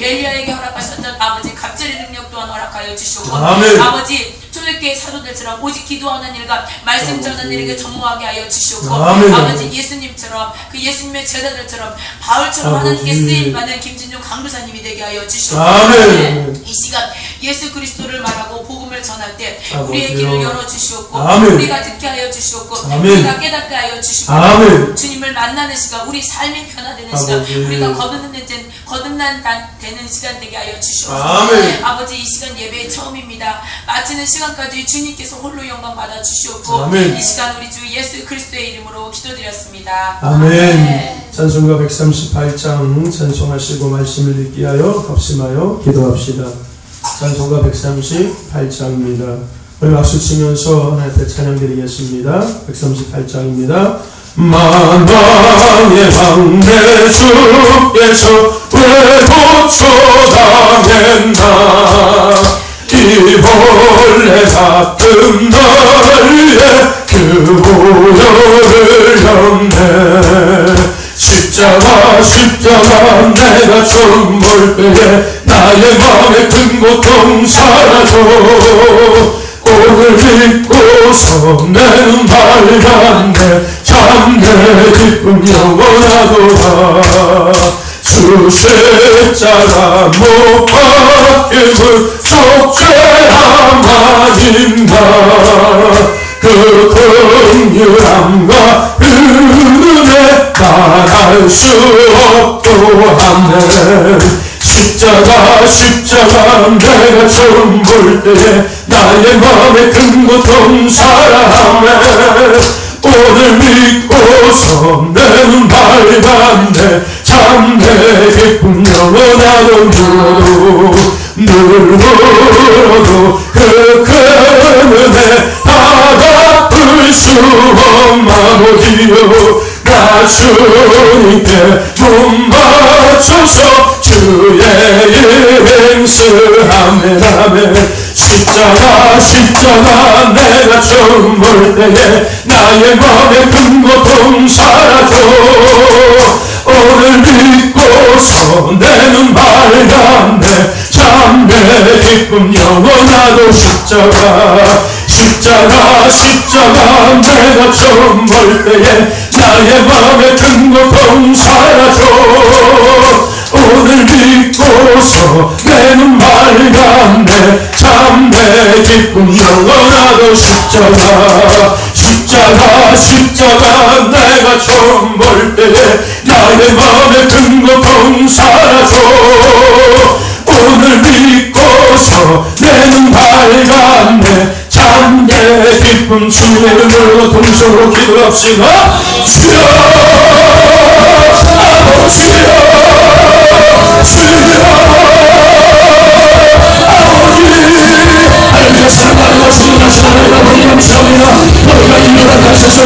엘리야에게 허락하셨던 아버지 갑절의 능력 또한 허락하여 주시고 아멘. 아버지 초대교회 사도들처럼 오직 기도하는 일과 말씀 전하는 일에게 전무하게 하여 주시고 아멘. 아버지 예수님처럼 그 예수님의 제자들처럼 바울처럼 하나님께 쓰임받는 김진종 강도사님이 되게 하여 주시고 아멘. 이 시간 예수 그리스도를 말하고 복음을 전할 때 아버지요. 우리의 길을 열어주시옵고 아멘. 우리가 듣게 하여 주시옵고 아멘. 우리가 깨닫게 하여 주시고 아멘. 주님을 만나는 시간 우리 삶이 변화되는 아버지. 시간 우리가 거듭난 되는 시간 되게 하여 주시옵소서. 아멘. 아버지 이 시간 예배의 처음입니다. 마치는 시간까지 주님께서 홀로 영광 받아 주시옵고 아멘. 이 시간 우리 주 예수 그리스도의 이름으로 기도드렸습니다. 아멘. 찬송가 138장 찬송하시고 말씀을 읽기 하여 합심하여 기도합시다. 찬송가 138장입니다. 우리 박수 치면서 하나님 앞에 찬양 드리겠습니다. 138장입니다. 만왕의 왕 내 주께서 왜 고초당했나 이 벌레 같은 너의 그 보혈을 렸네 십자가 내가 처음 볼 때에 나의 마음의 큰 고통 사라져 오늘 믿고서 내는 밝았네 참 내 기쁨 영원하도다 주 십자가 못 박힘은 속죄함 아닌가 그 긍휼함과 은혜 말할 수 없도하네 십자가 내가 처음 볼 때에 나의 마음의 큰 고통 사랑해 오늘 믿고서 내눈 밝았네 참 내 기쁨 영원하던 늘어도 그 큰 은혜 다 갚을 수 없나보지요 나 주님께 몸 바쳐서 주의 행세하네 십자가 내가 처음 볼 때에 나의 마음의 큰 고통 사라져 오늘 믿고서 내 눈 밝았네 참 내 기쁨 영원하도 십자가 내가 처음 볼 때에 나의 마음의 큰 고통 사라져 오늘 믿고서 내 눈 밝았네 참 내 기쁨 영원하도 십자가 내가 처음 볼 때에 나의 마음의 큰 고통 사라져 오늘 믿고서 내 눈 밝았네 참 내 기쁨 주의 이름으로 동성으로 기도합시다 주여 아버지여 주여 아버지 하나님의 사랑하는 것을 나시나를 아버지 감사합니다 너희가 일어나 가셔서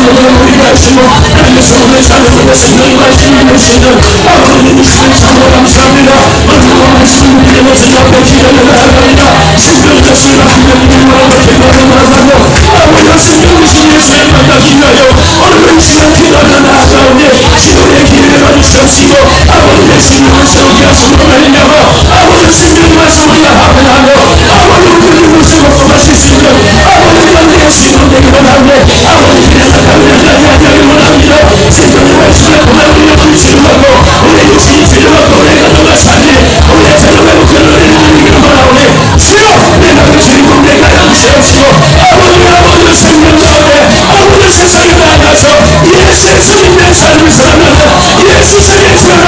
우리가 하시고 하나님의 손을 잡으며 생명이 말씀을 주시는 아버지님 이 시간 참으로 감사합니다 얼마나 말씀을 드리는 것을 옆에 기다려 나아갑니다 생명의 것을 하나님의 이름으로 기도하며 아버지가 생명이신 예수의 만나기 위하여 오늘 이 시간 기다려 나아가오니 기도의 기회를 주시옵시고 아버지의 생명을 세우게 하심으로 말미암아 아버지의 생명의 말씀을 하면하며 아버지 우리를 모시고 떠나실 수 있는 아버지가 내 신으로 되기를 원하네 아버지 그냥 나가면 원합니다 생명의 말씀을 보내 우리를 부르시는 거고 우리의 육신이 들려갖고 우리가 너가 살리 우리의 자녀가 목표를 이루기를 원하오니 주여 내가 그 주인공 내가 양치하시고 아버지의 생명 가운데 아버지 세상에 나가서 예수의 주님의 삶을 살아가는 예수 세계의 주를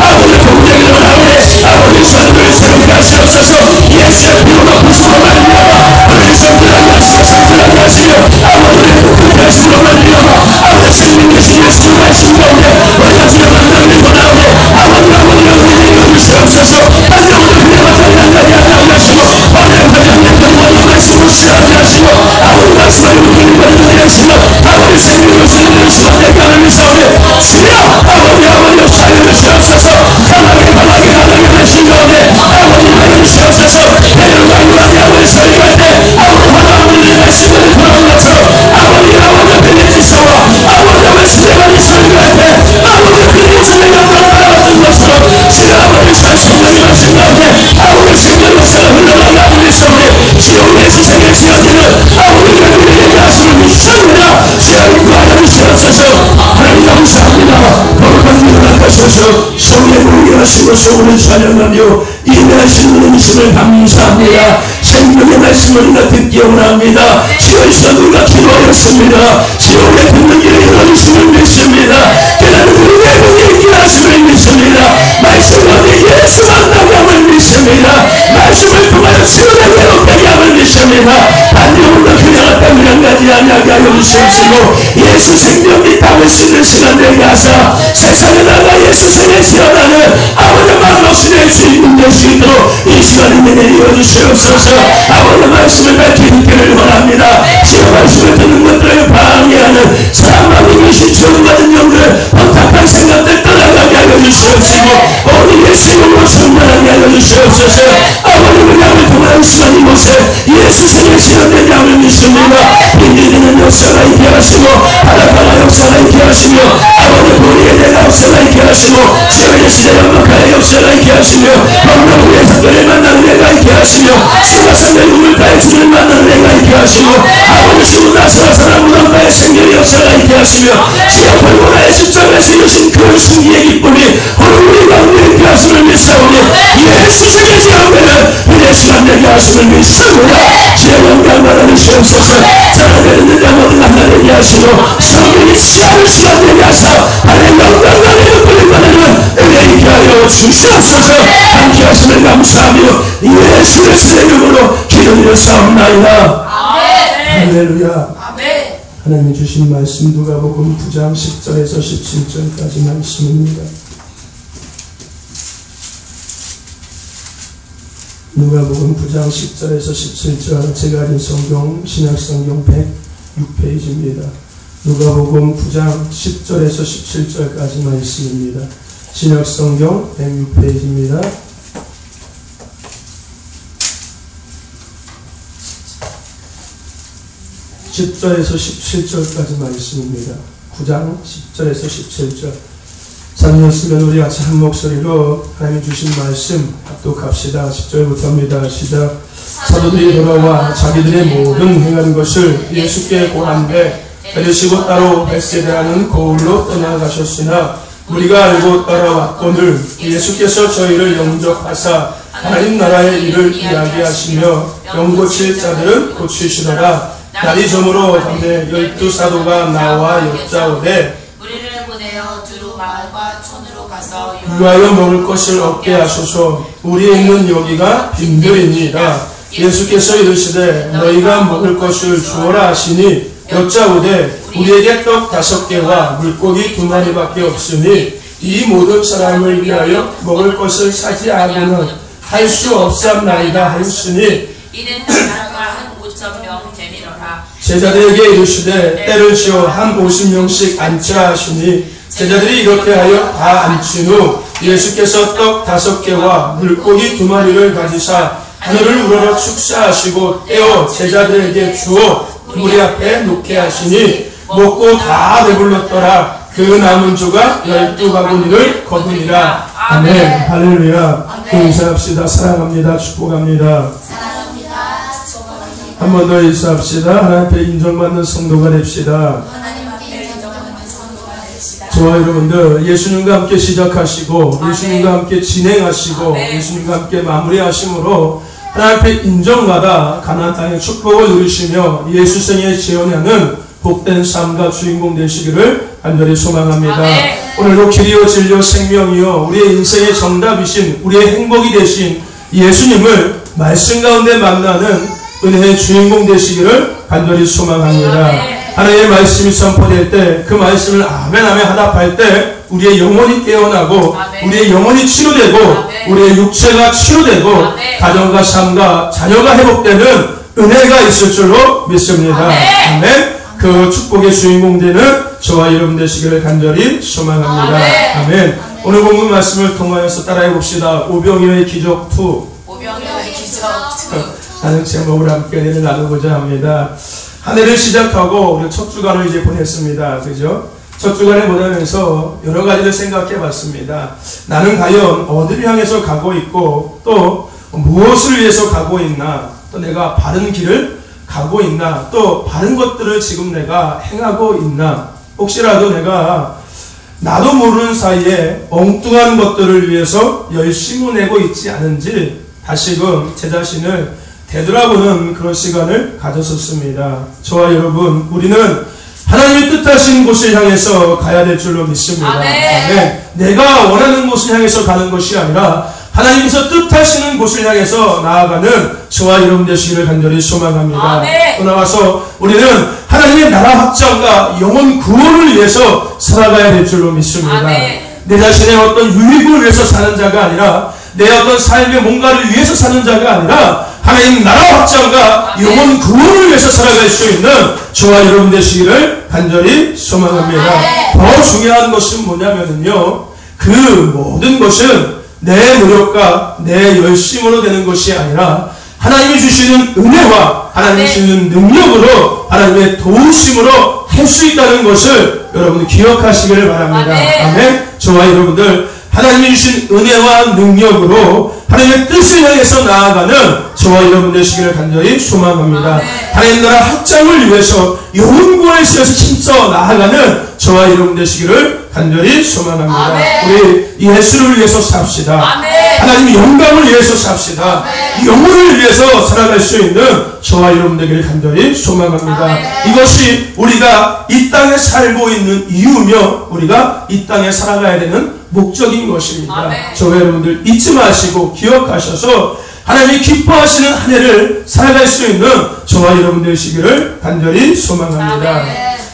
아버지 공격을 원하오니 아버지 삶을 새롭게 하시옵소서 예수의 피로가 부수고 말미암아 우리 성들하게 하시고 성들하게 하시며 아버지의 복을 하시고 말미암아 아버지 생명 되신 예수 말씀 가운데 우리가 주의 만남을 원하오니 아버지가 우리를 주시옵소서 아버지 오늘 그냥 나가게 하시고 어려운 말씀을 시작하게 하시고 아버지 말씀을 우리를 받게 하시고 아버지 생명을 주시는 내가 하나님의 싸움에 주여 아버지 주셔서 성에 모이게 하시고 소원을 찬양하며 인내하시는 은혜심을 감사합니다. 생명의 말씀을 우리가 듣기 원합니다. 지어서 누가 기도하였습니다. 지옥에 듣는 길에 일어나심을 믿습니다. 깨닫는 우리의 문에 있게 하심을 믿습니다. 말씀 가운데 예수 만나게 함을 믿습니다. 말씀을 통하여 지원에 외롭게 함을 믿습니다. 반대문과 그냥 땅이랑 가지 아니하게 하여 주시옵시고 예수 생명 및 담을 수 있는 시간 되게 하사 세상에 나가 예수 생에 지어나는 아버지 마음없이내 주인공 될 수 있도록 이 시간에 내려 주시옵소서. 아버지 말씀을 밝히 듣기를 원합니다. 지금 말씀을 듣는 것들을 방해하는 사람마음이 귀신 주어받은 영들 헌탁한 생각들 떠나가게 하여 주시옵시고 오늘 예수 이름으로 충만하게 하여 주시옵소서. 아버지의 양을 통하여 시간 이곳에 예수 생에 지어낸 양을 믿습니다. 빈들이는 역사가 있게 하시고 바닷가가 역사가 있게 하시며 아버지 우리의 내가 역사가 있게 하시고 세월의 시대 연막하의 역사가 있게 하시며 범명우의 사건을 만나는 내가 있게 하시며 수가상의 꿈을 다해 주를 만나는 내가 있게 하시고 아버지 죽은 나서라 사랑보다 나의 생명의 역사가 있게 하시며 지역벌고 나의 십자가에서 이루신 그 승리의 기쁨이 오늘 우리 가운데 있게 하심을 믿사오니 예수 생의 지역에는 은혜 시간 되게 하심을 믿습니다. 지역 영광 받아주시옵소서. 자라내는 자 모든 하나되게 하시고 성령이 시간을 시간 되게 하사 하나님 영광 받아주는 받는 은혜 있게 하여 주시옵소서. 함께 하심을 감사하며 예수 그리스도의 이름으로 기도드려 싸움나이다. 할렐루야. 하나님이 주신 말씀 누가복음 9장 10절에서 17절까지 말씀입니다. 누가복음 9장 10절에서 17절 제가 가진 성경 신약성경 106페이지입니다. 누가복음 9장 10절에서 17절까지 말씀입니다. 신약성경 106페이지입니다. 10절에서 17절까지 말씀입니다. 9장 10절에서 17절. 자녀였으면 우리 같이 한 목소리로 하나님 주신 말씀 합독합시다. 10절부터입니다. 시작. 사도들이 돌아와 자기들의 모든 행한 것을 예수께 고한데 데리시고 따로 벳세다라는 고을로 떠나가셨으나 우리가 알고 따라왔거늘 예수께서 저희를 영접하사 하나님 나라의 일을 이야기하시며 병 고칠 자들은 고치시더라. 날이 저물어 담대 12사도가 나와 여짜오되 우리를 보내어 두루 마을과 촌으로 가서 유하여 먹을 것을 얻게 하소서. 우리 있는 여기가 빈들이니이다. 예수께서 이르시되 너희가 먹을 것을 주어라 하시니 여짜오되 우리에게 떡 5개와 물고기 2마리밖에 없으니 이 모든 사람을 위하여 먹을 것을 사지 않고는 할 수 없사옵나이다 하였으니 이는 사람과 한 5,000명 되밀어라. 제자들에게 이르시되 때를 지어 한 50명씩 앉히라 하시니 제자들이 이렇게 하여 다 앉힌 후 예수께서 떡 5개와 물고기 2마리를 가지사 하늘을 우러러 축사하시고 떼어 제자들에게 주어 무리 앞에 놓게 하시니 먹고 다 배불렀더라. 그 남은 조각 12바구니를 거두니라. 아멘. 할렐루야. 인사합시다. 사랑합니다. 축복합니다. 한 번 더 인사합시다. 하나님 앞에 인정받는 성도가 됩시다. 저와 여러분들 예수님과 함께 시작하시고 예수님과 함께 진행하시고 예수님과 함께 마무리하심으로 하나님 앞에 인정받아 가나안 땅의 축복을 누리시며 예수 생에 재현하는 복된 삶과 주인공 되시기를 간절히 소망합니다. 오늘도 길이요 진리요 생명이요 우리의 인생의 정답이신 우리의 행복이 되신 예수님을 말씀 가운데 만나는 은혜의 주인공 되시기를 간절히 소망합니다. 하나님의 말씀이 선포될 때 그 말씀을 아멘 아멘 하답할 때 우리의 영혼이 깨어나고 우리의 영혼이 치료되고 우리의 육체가 치료되고 가정과 삶과 자녀가 회복되는 은혜가 있을 줄로 믿습니다. 아멘. 그 축복의 주인공 되는 저와 여러분 되시기를 간절히 소망합니다. 아멘. 오늘 본문 말씀을 통하여서 따라해 봅시다. 오병이어의 기적 2. 오병이어의 기적 2. 하는 제목을 함께 은혜를 나누고자 합니다. 한 해를 시작하고 우리 첫 주간을 이제 보냈습니다. 그죠? 첫 주간을 보내면서 여러 가지를 생각해 봤습니다. 나는 과연 어디를 향해서 가고 있고 또 무엇을 위해서 가고 있나, 또 내가 바른 길을 가고 있나, 또 바른 것들을 지금 내가 행하고 있나, 혹시라도 내가 나도 모르는 사이에 엉뚱한 것들을 위해서 열심을 내고 있지 않은지 다시금 제 자신을 되돌아보는 그런 시간을 가졌었습니다. 저와 여러분, 우리는 하나님의 뜻하신 곳을 향해서 가야 될 줄로 믿습니다. 아멘. 내가 원하는 곳을 향해서 가는 것이 아니라 하나님께서 뜻하시는 곳을 향해서 나아가는 저와 여러분 되시기를 간절히 소망합니다. 아멘. 또 나와서 우리는 하나님의 나라 확장과 영혼 구원을 위해서 살아가야 될 줄로 믿습니다. 아멘. 내 자신의 어떤 유익을 위해서 사는 자가 아니라 내 어떤 삶의 뭔가를 위해서 사는 자가 아니라 하나님 나라 확장과 영혼 구원을 위해서 살아갈 수 있는 저와 여러분 되시기를 간절히 소망합니다. 더 중요한 것은 뭐냐면요, 그 모든 것은 내 노력과 내 열심으로 되는 것이 아니라 하나님이 주시는 은혜와 하나님이 주시는 능력으로 하나님의 도우심으로 할 수 있다는 것을 여러분 기억하시기를 바랍니다. 아멘. 저와 여러분들 하나님이 주신 은혜와 능력으로 하나님의 뜻을 향해서 나아가는 저와 여러분 되시기를 간절히 소망합니다. 하나님 나라 확장을 위해서 영혼 구원을 위해서 힘써 나아가는 저와 여러분 되시기를 간절히 소망합니다. 우리 예수를 위해서 삽시다. 하나님의 영광을 위해서 삽시다. 영혼을 위해서 살아갈 수 있는 저와 여러분 되기를 간절히 소망합니다. 이것이 우리가 이 땅에 살고 있는 이유며 우리가 이 땅에 살아가야 되는 목적인 것입니다. 저와 여러분들 잊지 마시고 기억하셔서 하나님이 기뻐하시는 한 해를 살아갈 수 있는 저와 여러분 되시기를 간절히 소망합니다.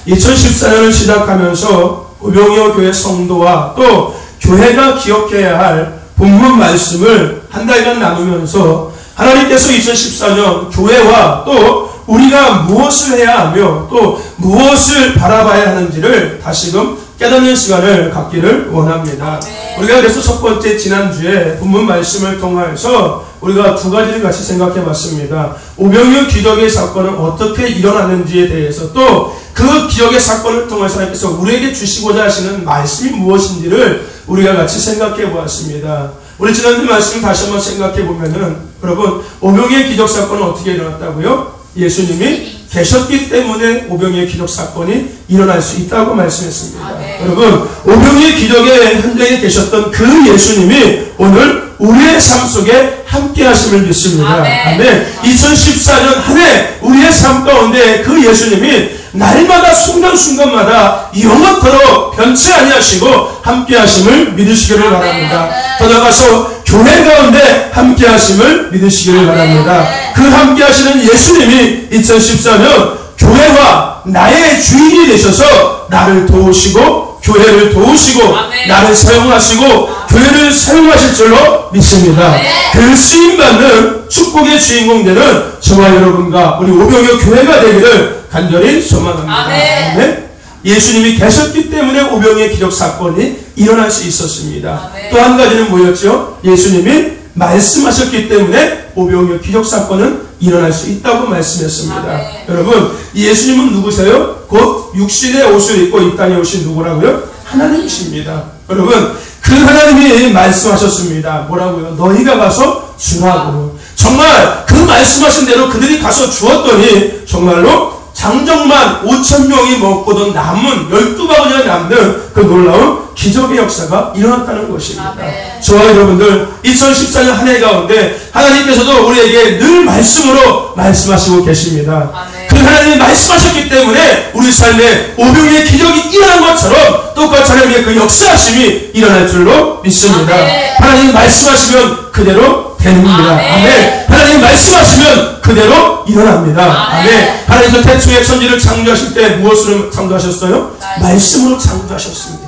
2014년을 시작하면서 오병이어 교회 성도와 또 교회가 기억해야 할 본문 말씀을 한 달간 나누면서 하나님께서 2014년 교회와 또 우리가 무엇을 해야 하며 또 무엇을 바라봐야 하는지를 다시금 깨닫는 시간을 갖기를 원합니다. 우리가 그래서 첫 번째 지난주에 본문 말씀을 통해서 우리가 두 가지를 같이 생각해 봤습니다. 오병이어 기적의 사건은 어떻게 일어나는지에 대해서 또 그 기적의 사건을 통해서 하나님께서 우리에게 주시고자 하시는 말씀이 무엇인지를 우리가 같이 생각해 보았습니다. 우리 지난주 말씀 다시 한번 생각해 보면은 여러분, 오병이어 기적 사건은 어떻게 일어났다고요? 예수님이 계셨기 때문에 오병이어 기적 사건이 일어날 수 있다고 말씀했습니다. 여러분, 오병이어 기적의 현장에 계셨던 그 예수님이 오늘 우리의 삶 속에 함께 하심을 믿습니다. 아멘. 2014년 한 해 우리의 삶 가운데 그 예수님이 날마다 순간순간마다 영원토록 변치 아니하시고 함께 하심을 믿으시기를 바랍니다. 더 나아가서 교회 가운데 함께 하심을 믿으시기를 바랍니다. 그 함께 하시는 예수님이 2014년 교회와 나의 주인이 되셔서 나를 도우시고 교회를 도우시고 나를 사용하시고 교회를 사용하실 줄로 믿습니다. 그 쓰임받는 축복의 주인공 되는 저와 여러분과 우리 오병이어 교회가 되기를 간절히 소망합니다. 아멘. 예수님이 계셨기 때문에 오병이어 기적 사건이 일어날 수 있었습니다. 또 한 가지는 뭐였죠? 예수님이 말씀하셨기 때문에 오병이어 기적 사건은 일어날 수 있다고 말씀했습니다. 여러분, 예수님은 누구세요? 곧 육신의 옷을 입고 이 땅에 오신 누구라고요? 하나님이십니다. 여러분, 그 하나님이 말씀하셨습니다. 뭐라고요? 너희가 가서 주라고. 정말 그 말씀하신 대로 그들이 가서 주었더니 정말로 장정만 5,000명이 먹고도 남은 12바구니가 남는 그 놀라운 기적의 역사가 일어났다는 것입니다. 저와 여러분들 2014년 한 해 가운데 하나님께서도 우리에게 늘 말씀으로 말씀하시고 계십니다. 그 하나님이 말씀하셨기 때문에 우리 삶에 오병이의 기적이 일어난 것처럼 똑같이 하나님의 그 역사하심이 일어날 줄로 믿습니다. 하나님이 말씀하시면 그대로 됩니다. 아멘. 하나님 말씀하시면 그대로 일어납니다. 아멘. 하나님께서 태초에 천지를 창조하실 때 무엇으로 창조하셨어요? 말씀으로 창조하셨습니다.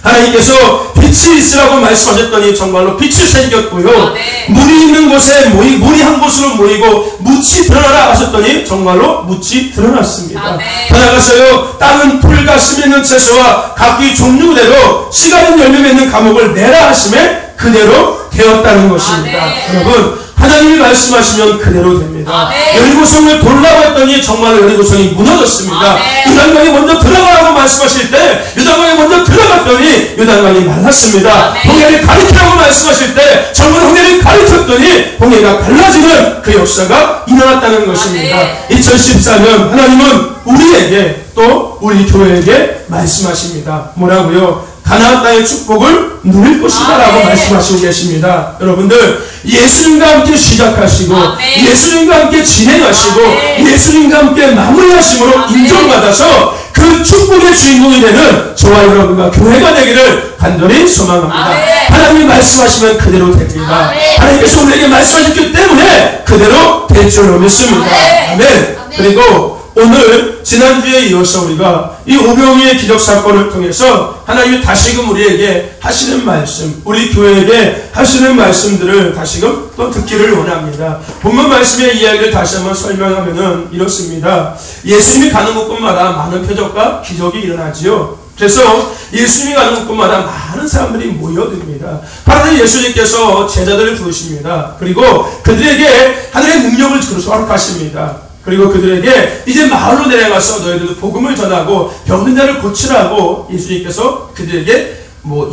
하나님께서 빛이 있으라고 말씀하셨더니 정말로 빛이 생겼고요. 물이 있는 곳에 물이 한 곳으로 모이고 묻이 드러나라 하셨더니 정말로 묻이 드러났습니다. 더 나아가서요, 땅은 풀과 심 있는 채소와 각기 종류대로 씨가 있는 열매 맺는 과목을 내라 하심에 그대로 되었다는 것입니다. 여러분, 하나님이 말씀하시면 그대로 됩니다. 여리고성을 돌라고 했더니 정말 여리고성이 무너졌습니다. 요단강에 먼저 들어가라고 말씀하실 때 요단강에 먼저 들어갔더니 요단강이 말랐습니다. 홍해를 가리키라고 말씀하실 때 정말 홍해를 가리켰더니 홍해가 갈라지는 그 역사가 일어났다는 것입니다. 2014년 하나님은 우리에게 또 우리 교회에게 말씀하십니다. 뭐라고요? 가나안 땅의 축복을 누릴 것이다 라고 말씀하시고 계십니다. 여러분들 예수님과 함께 시작하시고 예수님과 함께 진행하시고 예수님과 함께 마무리하심으로 인정받아서 그 축복의 주인공이 되는 저와 여러분과 교회가 되기를 간절히 소망합니다. 하나님이 말씀하시면 그대로 됩니다. 하나님께서 우리에게 말씀하셨기 때문에 그대로 될 줄로 믿습니다. 아멘. 그리고 오늘 지난주에 이어서 우리가 이 오병이의 기적 사건을 통해서 하나님이 다시금 우리에게 하시는 말씀, 우리 교회에게 하시는 말씀들을 다시금 또 듣기를 원합니다. 본문 말씀의 이야기를 다시 한번 설명하면은 이렇습니다. 예수님이 가는 곳곳마다 많은 표적과 기적이 일어나지요. 그래서 예수님이 가는 곳곳마다 많은 사람들이 모여듭니다. 바로 예수님께서 제자들을 부르십니다. 그리고 그들에게 하늘의 능력을 주셔서 허락하십니다. 그리고 그들에게 이제 마을로 내려가서 너희들도 복음을 전하고 병든 자를 고치라고 예수님께서 그들에게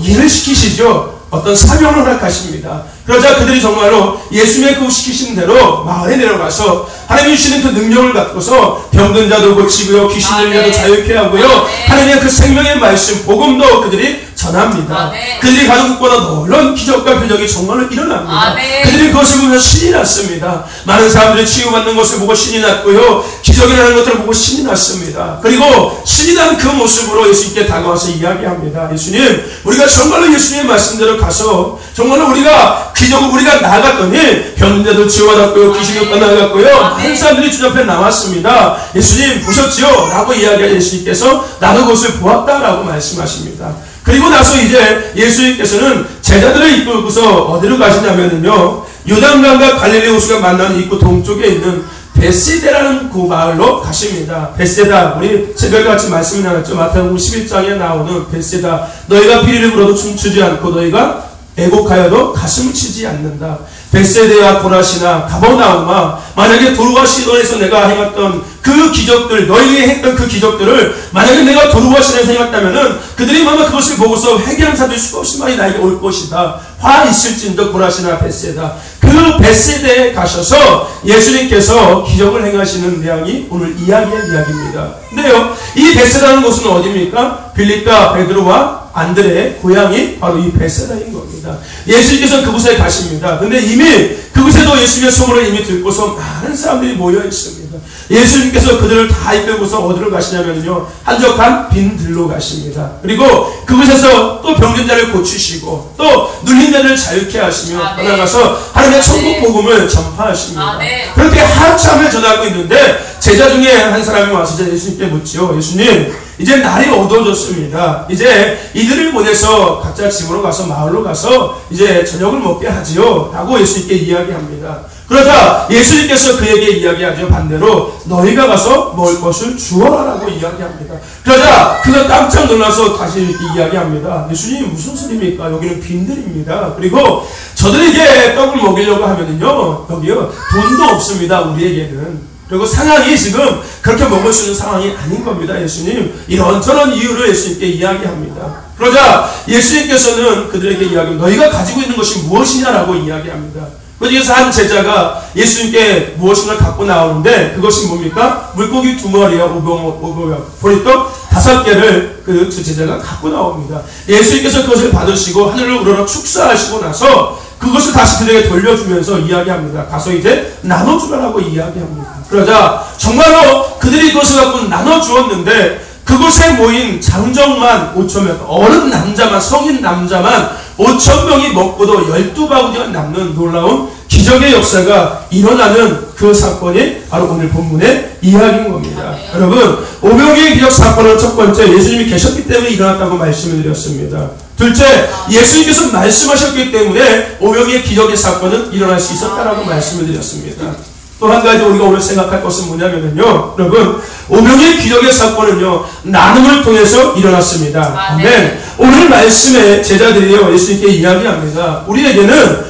일을 시키시죠. 어떤 사명을 허락하십니다. 그러자 그들이 정말로 예수님의 그 시키신 대로 마을에 내려가서 하나님이 주시는 그 능력을 갖고서 병든 자도 고치고요, 귀신 들린 자도 자유케 하고요, 하나님의 그 생명의 말씀, 복음도 그들이 전합니다. 그들이 가는 곳마다 놀라운 기적과 표적이 정말로 일어납니다. 그들이 그것을 보면서 신이 났습니다. 많은 사람들이 치유받는 것을 보고 신이 났고요, 기적이 일어나는 것들을 보고 신이 났습니다. 그리고 신이 난 그 모습으로 예수님께 다가와서 이야기합니다. 예수님, 우리가 정말로 예수님의 말씀대로 가서 정말로 우리가 기적을 우리가 나갔더니 병든 자도 치유받았고요, 귀신이 떠나갔고요, 많은 사람들이 주 앞에 나왔습니다. 예수님 보셨지요? 라고 이야기한 예수님께서 나도 그것을 보았다라고 말씀하십니다. 그리고 나서 이제 예수님께서는 제자들을 이끌고서 어디로 가시냐면요, 요단강과 갈릴리 호수가 만나는 입구 동쪽에 있는 벳세다라는 그 마을로 가십니다. 벳세다, 우리 새벽에 같이 말씀이 나눴죠. 마태복음 11장에 나오는 벳세다. 너희가 피리를 불어도 춤추지 않고 너희가 애곡하여도 가슴을 치지 않는다. 벳세다와 고라시나 가버나움아, 만약에 도루와 시돈에서 내가 행했던 그 기적들, 너희에게 했던 그 기적들을 만약에 내가 도루와 시돈에서 행했다면은 그들이 아마 그것을 보고서 회개하는 사람들이 수없이 많이 나에게 올 것이다. 화 있을진도 고라시나 벳세다. 그 벳세다에 가셔서 예수님께서 기적을 행하시는 내용이 오늘 이야기의 이야기입니다. 근데요, 이 벳세다는 곳은 어디입니까? 빌립과 베드로와 안드레의 고향이 바로 이 벳세다인 겁니다. 예수님께서 그곳에 가십니다. 근데 이미 그곳에도 예수님의 소문을 이미 듣고서 많은 사람들이 모여 있습니다. 예수님께서 그들을 다 이끌고서 어디로 가시냐면요, 한적한 빈들로 가십니다. 그리고 그곳에서 또 병든 자를 고치시고 또 눌린 자를 자유케 하시며 떠나가서 하나님의 천국 복음을 전파하십니다. 그렇게 한참을 전하고 있는데 제자 중에 한 사람이 와서 예수님께 묻지요. 예수님, 이제 날이 어두워졌습니다. 이제 이들을 보내서 각자 집으로 가서 마을로 가서 이제 저녁을 먹게 하지요. 라고 예수님께 이야기합니다. 그러자 예수님께서 그에게 이야기하죠. 반대로 너희가 가서 먹을 것을 주어라라고 이야기합니다. 그러자 그가 깜짝 놀라서 다시 이렇게 이야기합니다. 예수님, 무슨 소리입니까? 여기는 빈들입니다. 그리고 저들에게 떡을 먹이려고 하면은요, 여기요 돈도 없습니다. 우리에게는. 그리고 상황이 지금 그렇게 먹을 수 있는 상황이 아닌 겁니다. 예수님, 이런저런 이유를 예수님께 이야기합니다. 그러자 예수님께서는 그들에게 이야기합니다. 너희가 가지고 있는 것이 무엇이냐라고 이야기합니다. 그중에서 한 제자가 예수님께 무엇인가 갖고 나오는데 그것이 뭡니까? 물고기 2마리와 오병, 보리떡 5개를 그 제자가 갖고 나옵니다. 예수님께서 그것을 받으시고 하늘로 우러러 축사하시고 나서 그것을 다시 그들에게 돌려주면서 이야기합니다. 가서 이제 나눠주라고 이야기합니다. 그러자 정말로 그들이 그것을 갖고 나눠주었는데 그곳에 모인 장정만 5,000명, 어른 남자만, 성인 남자만 5,000명이 먹고도 12바구니가 남는 놀라운 기적의 역사가 일어나는 그 사건이 바로 오늘 본문의 이야기인 겁니다. 여러분, 오병이의 기적 사건은 첫 번째, 예수님이 계셨기 때문에 일어났다고 말씀을 드렸습니다. 둘째, 예수님께서 말씀하셨기 때문에 오병이의 기적의 사건은 일어날 수 있었다라고 말씀을 드렸습니다. 또 한 가지 우리가 오늘 생각할 것은 뭐냐면요, 여러분, 오병이의 기적의 사건은요, 나눔을 통해서 일어났습니다. 아멘. 오늘 말씀에 제자들이요, 예수님께 이야기합니다. 우리에게는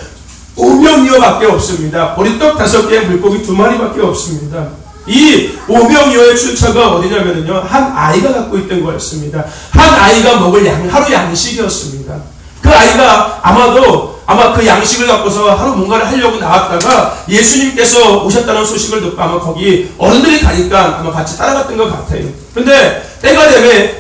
오병이어밖에 없습니다. 보리떡 5개, 물고기 2마리밖에 없습니다. 이 오병이어의 출처가 어디냐면요, 한 아이가 갖고 있던 거였습니다. 한 아이가 먹을 하루 양식이었습니다. 그 아이가 아마 그 양식을 갖고서 하루 뭔가를 하려고 나왔다가 예수님께서 오셨다는 소식을 듣고 아마 거기 어른들이 가니까 아마 같이 따라갔던 것 같아요. 근데 때가 되면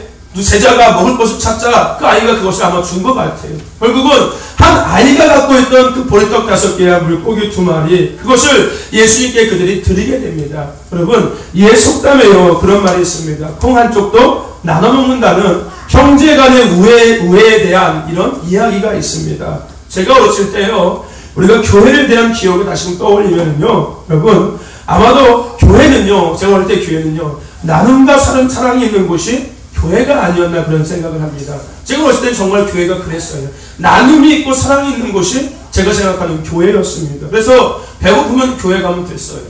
제자가 먹을 것을 찾자 그 아이가 그것을 아마 준 것 같아요. 결국은 한 아이가 갖고 있던 그 보리떡 5개와 물고기 2마리 그것을 예수님께 그들이 드리게 됩니다. 여러분 속담에요 그런 말이 있습니다. 콩 한쪽도 나눠 먹는다는 형제간의 우애에 대한 이런 이야기가 있습니다. 제가 어렸을 때요 우리가 교회에 대한 기억을 다시 떠올리면요 여러분 아마도 교회는요 제가 어릴 때 교회는요 나눔과 사랑이 있는 곳이 교회가 아니었나 그런 생각을 합니다. 제가 어렸을 때 정말 교회가 그랬어요. 나눔이 있고 사랑이 있는 곳이 제가 생각하는 교회였습니다. 그래서 배고프면 교회 가면 됐어요.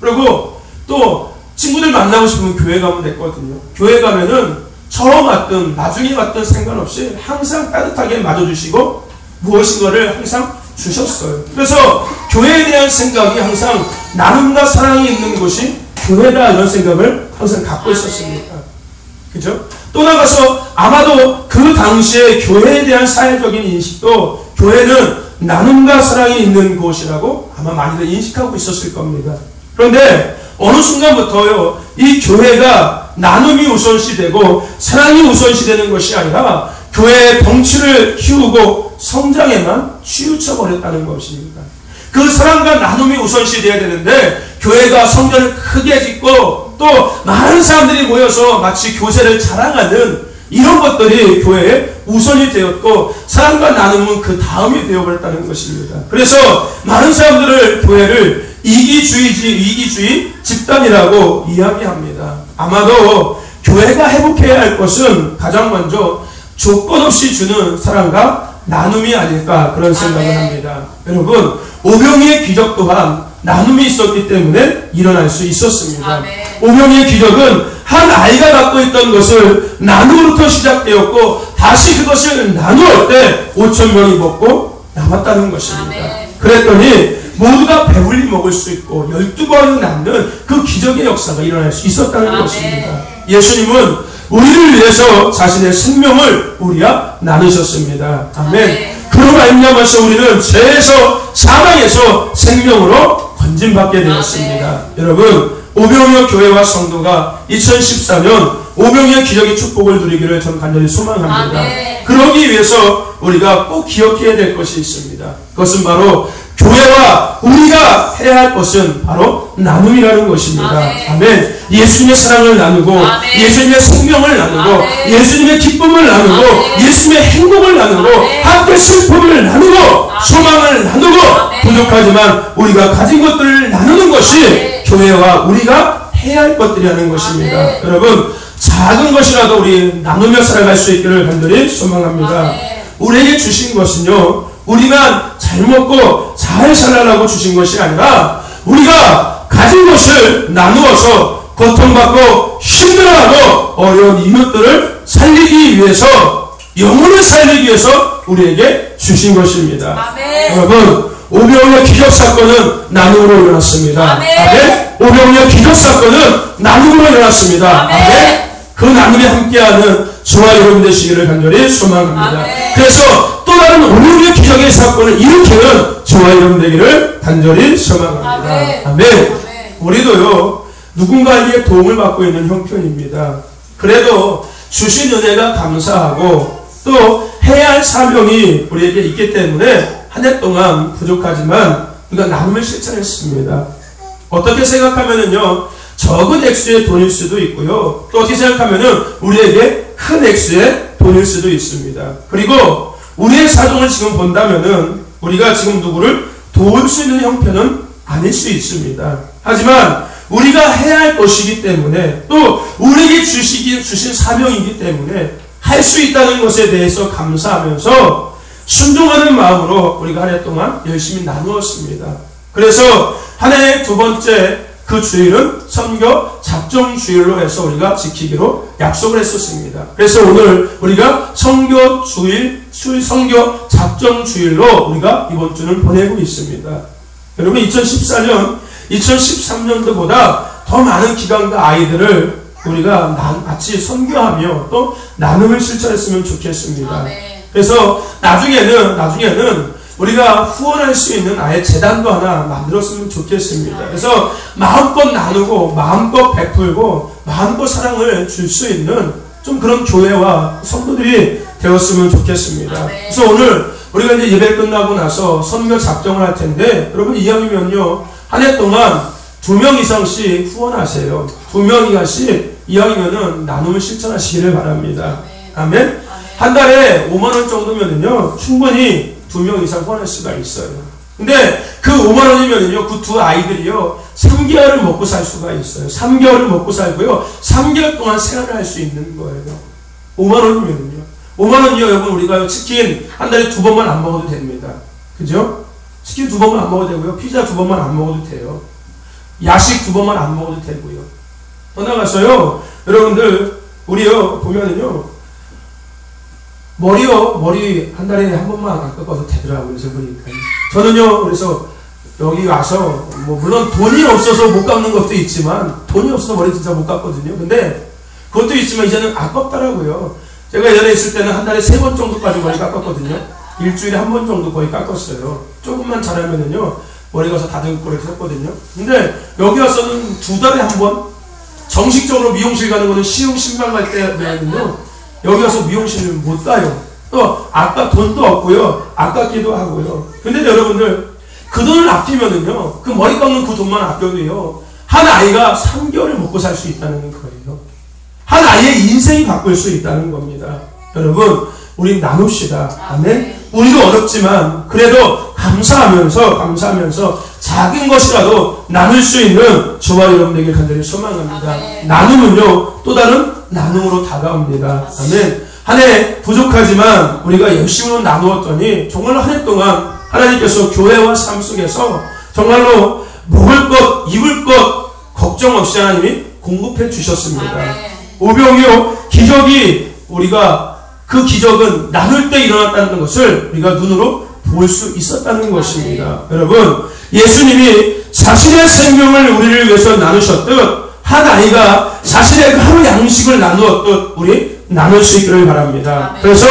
그리고 또 친구들 만나고 싶으면 교회 가면 됐거든요. 교회 가면은 처음 왔든 나중에 왔든 상관없이 항상 따뜻하게 맞아주시고 무엇인가를 항상 주셨어요. 그래서 교회에 대한 생각이 항상 나눔과 사랑이 있는 곳이 교회다 이런 생각을 항상 갖고 있었습니다. 그죠? 또 나가서 아마도 그 당시에 교회에 대한 사회적인 인식도 교회는 나눔과 사랑이 있는 곳이라고 아마 많이들 인식하고 있었을 겁니다. 그런데 어느 순간부터요 이 교회가 나눔이 우선시되고 사랑이 우선시되는 것이 아니라 교회의 덩치를 키우고 성장에만 치우쳐버렸다는 것입니다. 그 사랑과 나눔이 우선시되어야 되는데 교회가 성전을 크게 짓고 또 많은 사람들이 모여서 마치 교세를 자랑하는 이런 것들이 교회에 우선이 되었고 사랑과 나눔은 그 다음이 되어버렸다는 것입니다. 그래서 많은 사람들을 교회를 이기주의 집단이라고 이야기합니다. 아마도 교회가 회복해야 할 것은 가장 먼저 조건 없이 주는 사랑과 나눔이 아닐까 그런 생각을 합니다. 여러분 오병이의 기적 또한 나눔이 있었기 때문에 일어날 수 있었습니다. 오병이의 기적은 한 아이가 갖고 있던 것을 나눔으로부터 시작되었고 다시 그것을 나누을 때 5,000명이 먹고 남았다는 것입니다. 그랬더니 모두가 배불리 먹을 수 있고 12번이 남는 그 기적의 역사가 일어날 수 있었다는 것입니다. 예수님은 우리를 위해서 자신의 생명을 우리와 나누셨습니다. 아멘. 그로 말미암아서 우리는 죄에서 사망에서 생명으로 건진받게 되었습니다. 여러분 오병이어 교회와 성도가 2014년 오병이어 기적의 축복을 누리기를 저는 간절히 소망합니다. 그러기 위해서 우리가 꼭 기억해야 될 것이 있습니다. 그것은 바로 교회와 우리가 해야 할 것은 바로 나눔이라는 것입니다. 아멘. 예수님의 사랑을 나누고 예수님의 생명을 나누고 예수님의 기쁨을 나누고 예수님의 행복을 나누고 함께 슬픔을 나누고 소망을 나누고 부족하지만 우리가 가진 것들을 나누는 것이 교회와 우리가 해야 할 것들이라는 것입니다. 여러분 작은 것이라도 우리 나누며 살아갈 수 있기를 간절히 소망합니다. 우리에게 주신 것은요 우리만 잘 먹고 잘 살라고 주신 것이 아니라 우리가 가진 것을 나누어서 고통받고 힘들어하고 어려운 이웃들을 살리기 위해서 영혼을 살리기 위해서 우리에게 주신 것입니다. 여러분 오병이어 기적 사건은 나눔으로 일어났습니다. 아멘. 오병이어 기적 사건은 나눔으로 일어났습니다. 아멘. 그 나눔에 함께하는 저와 여러분 되시기를 간절히 소망합니다. 그래서 또 다른 오병이어 기적의 사건을 일으키는 저와 여러분 되기를 간절히 소망합니다. 아멘. 우리도요 누군가에게 도움을 받고 있는 형편입니다. 그래도 주신 은혜가 감사하고 또 해야 할 사명이 우리에게 있기 때문에 한 해 동안 부족하지만 우리가 나눔을 실천했습니다. 어떻게 생각하면은요 적은 액수의 돈일 수도 있고요 또 어떻게 생각하면은 우리에게 큰 액수의 돈일 수도 있습니다. 그리고 우리의 사정을 지금 본다면은 우리가 지금 누구를 도울 수 있는 형편은 아닐 수 있습니다. 하지만 우리가 해야 할 것이기 때문에 또 우리에게 주신 사명이기 때문에 할 수 있다는 것에 대해서 감사하면서 순종하는 마음으로 우리가 한 해 동안 열심히 나누었습니다. 그래서 한 해의 두 번째 그 주일은 선교 작정 주일로 해서 우리가 지키기로 약속을 했었습니다. 그래서 오늘 우리가 선교 주일, 선교 작정 주일로 우리가 이번 주는 보내고 있습니다. 여러분 2014년, 2013년도보다 더 많은 기관과 아이들을 우리가 같이 선교하며 또 나눔을 실천했으면 좋겠습니다. 그래서 나중에는 우리가 후원할 수 있는 아예 재단도 하나 만들었으면 좋겠습니다. 그래서 마음껏 나누고 마음껏 베풀고 마음껏 사랑을 줄 수 있는 좀 그런 교회와 성도들이 되었으면 좋겠습니다. 아멘. 그래서 오늘 우리가 이제 예배 끝나고 나서 선교 작정을 할 텐데, 여러분 이왕이면요, 한 해 동안 2명 이상씩 후원하세요. 2명 이상이면은 나눔을 실천하시기를 바랍니다. 아멘. 아멘. 한 달에 5만 원 정도면은요, 충분히 2명 이상 후원할 수가 있어요. 근데 그 5만 원이면은요, 그 두 아이들이요, 3개월을 먹고 살 수가 있어요. 3개월을 먹고 살고요, 3개월 동안 생활을 할 수 있는 거예요. 5만 원이면은요. 5만 원이요, 여러분, 우리가 치킨 한 달에 2번만 안 먹어도 됩니다. 그죠? 치킨 2번만 안 먹어도 되고요, 피자 2번만 안 먹어도 돼요. 야식 2번만 안 먹어도 되고요. 더 나가서요, 여러분들, 우리요, 보면은요, 머리 한 달에 한 번만 안 깎아도 되더라고요. 그래서 보니까. 저는요, 그래서 여기 와서, 물론 돈이 없어서 못 깎는 것도 있지만, 돈이 없어서 머리 진짜 못 깎거든요. 근데, 그것도 있지만, 이제는 아깝더라고요. 제가 예전에 있을 때는 한 달에 3번 정도까지 머리 깎았거든요. 일주일에 한 번 정도 거의 깎았어요. 조금만 잘하면은요, 머리 가서 다듬고 이렇게 했거든요. 근데, 여기 와서는 2달에 한 번, 정식적으로 미용실 가는 거는 시흥 신방 갈 때면은요, 여기 와서 미용실을 못 가요. 또 돈도 없고요, 아깝기도 하고요. 근데 여러분들, 그 돈을 아끼면은요, 그 머리 깎는 그 돈만 아껴도요, 한 아이가 3개월을 먹고 살 수 있다는 거예요. 한 아이의 인생이 바꿀 수 있다는 겁니다. 여러분, 우리 나눕시다. 아멘. 우리도 어렵지만 그래도 감사하면서 작은 것이라도 나눌 수 있는 저와 여러분에게 간절히 소망합니다. 나눔은요, 또 다른 나눔으로 다가옵니다. 아멘. 한 해 부족하지만 우리가 열심히 나누었더니 정말로 한 해 동안 하나님께서 교회와 삶 속에서 정말로 먹을 것, 입을 것 걱정 없이 하나님이 공급해 주셨습니다. 오병이어 기적이 우리가 그 기적은 나눌 때 일어났다는 것을 우리가 눈으로 볼 수 있었다는 것입니다. 여러분, 예수님이 자신의 생명을 우리를 위해서 나누셨듯 한 아이가 자신의 그 하루 양식을 나누었듯 우리 나눌 수 있기를 바랍니다. 그래서